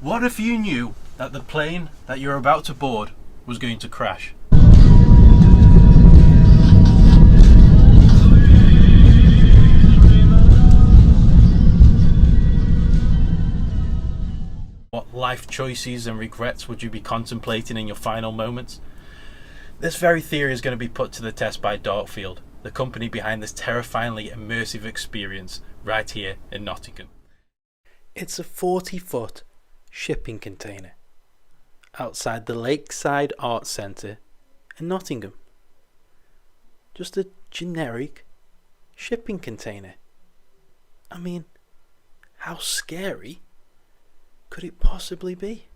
What if you knew that the plane that you're about to board was going to crash? What life choices and regrets would you be contemplating in your final moments? This very theory is going to be put to the test by Darkfield, the company behind this terrifyingly immersive experience right here in Nottingham. It's a 40-foot shipping container outside the Lakeside Arts Centre in Nottingham. Just a generic shipping container. I mean, how scary could it possibly be?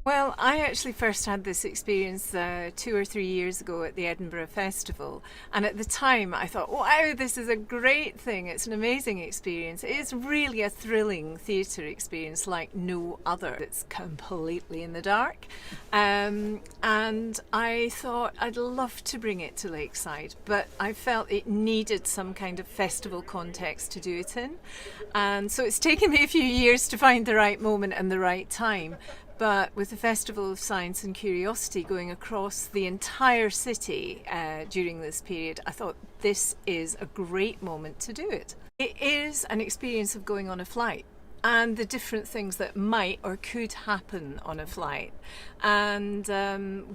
Well, I actually first had this experience 2 or 3 years ago at the Edinburgh Festival, and at the time I thought, wow, this is a great thing, it's an amazing experience. It is really a thrilling theatre experience like no other. It's completely in the dark, and I thought I'd love to bring it to Lakeside, but I felt it needed some kind of festival context to do it in, and so it's taken me a few years to find the right moment and the right time. But with the Festival of Science and Curiosity going across the entire city during this period, I thought this is a great moment to do it. It is an experience of going on a flight and the different things that might or could happen on a flight. And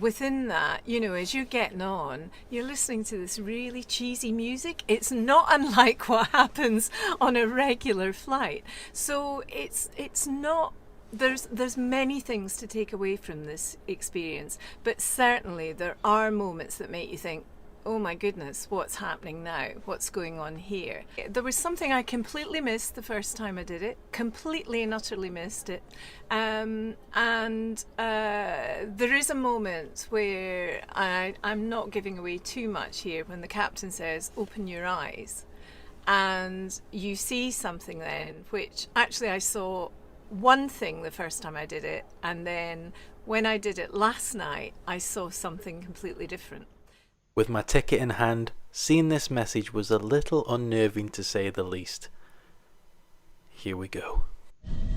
within that, you know, as you're getting on, you're listening to this really cheesy music. It's not unlike what happens on a regular flight. So it's not... There's many things to take away from this experience, but certainly there are moments that make you think, oh my goodness, what's happening now? What's going on here? There was something I completely missed the first time I did it, completely and utterly missed it. There is a moment where I'm not giving away too much here, when the captain says, open your eyes. And you see something then, which actually I saw one thing the first time I did it, and then when I did it last night I saw something completely different. With my ticket in hand, seeing this message was a little unnerving to say the least. Here we go.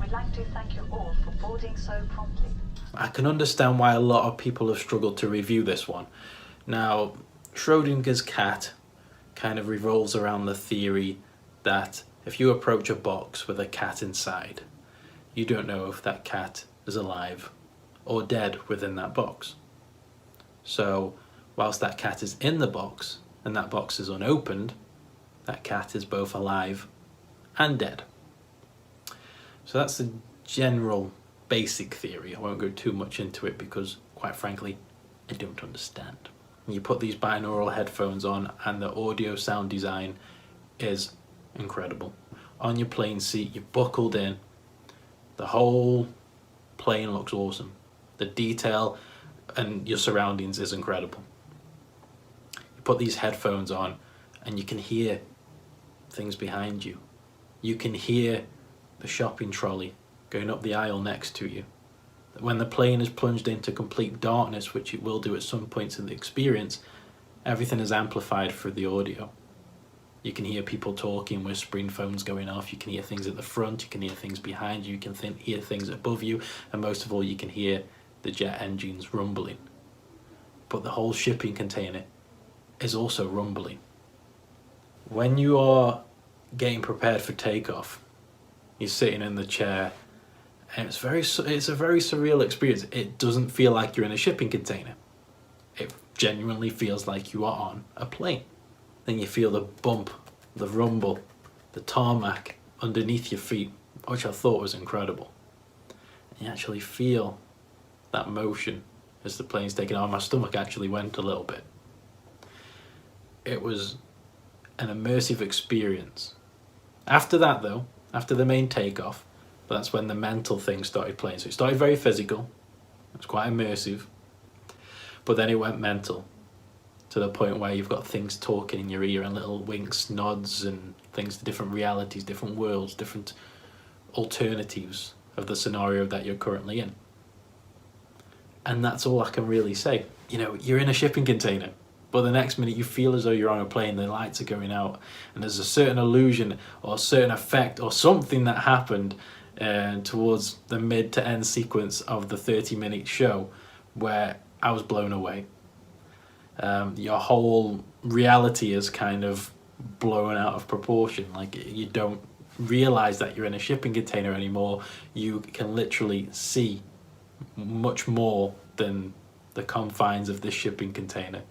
We'd like to thank you all for boarding so promptly. I can understand why a lot of people have struggled to review this one. Now, Schrodinger's cat kind of revolves around the theory that if you approach a box with a cat inside, you don't know if that cat is alive or dead within that box. So, whilst that cat is in the box and that box is unopened, that cat is both alive and dead. So that's the general basic theory. I won't go too much into it because, quite frankly, I don't understand. You put these binaural headphones on and the audio sound design is incredible. On your plane seat, you're buckled in. The whole plane looks awesome. The detail and your surroundings is incredible. You put these headphones on and you can hear things behind you. You can hear the shopping trolley going up the aisle next to you. When the plane is plunged into complete darkness, which it will do at some points in the experience, everything is amplified through the audio. You can hear people talking, whispering, phones going off. You can hear things at the front, you can hear things behind you, you can hear things above you, and most of all you can hear the jet engines rumbling. But the whole shipping container is also rumbling. When you are getting prepared for takeoff, you're sitting in the chair, and it's a very surreal experience. It doesn't feel like you're in a shipping container. It genuinely feels like you are on a plane. Then you feel the bump, the rumble, the tarmac underneath your feet, which I thought was incredible. And you actually feel that motion as the plane's taking off. My stomach actually went a little bit. It was an immersive experience. After that though, after the main takeoff, that's when the mental thing started playing. So it started very physical, it was quite immersive, but then it went mental. To the point where you've got things talking in your ear and little winks, nods and things to different realities, different worlds, different alternatives of the scenario that you're currently in. And that's all I can really say. You know, you're in a shipping container. but the next minute you feel as though you're on a plane, the lights are going out, and there's a certain illusion or a certain effect or something that happened towards the mid to end sequence of the 30-minute show where I was blown away. Your whole reality is kind of blown out of proportion. Like, you don't realize that you're in a shipping container anymore. You can literally see much more than the confines of this shipping container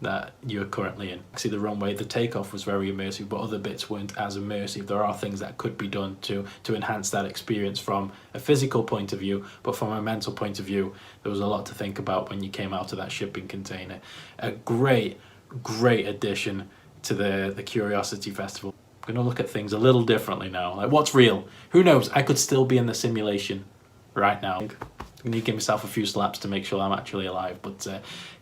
that you're currently in. See, the runway, the takeoff was very immersive, but other bits weren't as immersive. There are things that could be done to enhance that experience from a physical point of view, but from a mental point of view, there was a lot to think about when you came out of that shipping container. A great addition to the Curiosity Festival. I'm going to look at things a little differently now. Like, what's real? Who knows? I could still be in the simulation right now. I need to give myself a few slaps to make sure I'm actually alive. But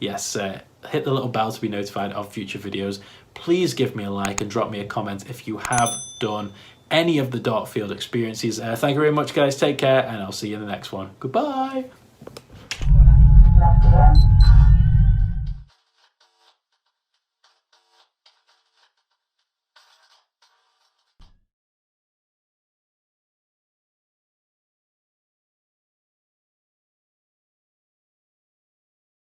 yes, hit the little bell to be notified of future videos. Please give me a like and drop me a comment if you have done any of the Darkfield experiences. Thank you very much, guys. Take care, and I'll see you in the next one. Goodbye.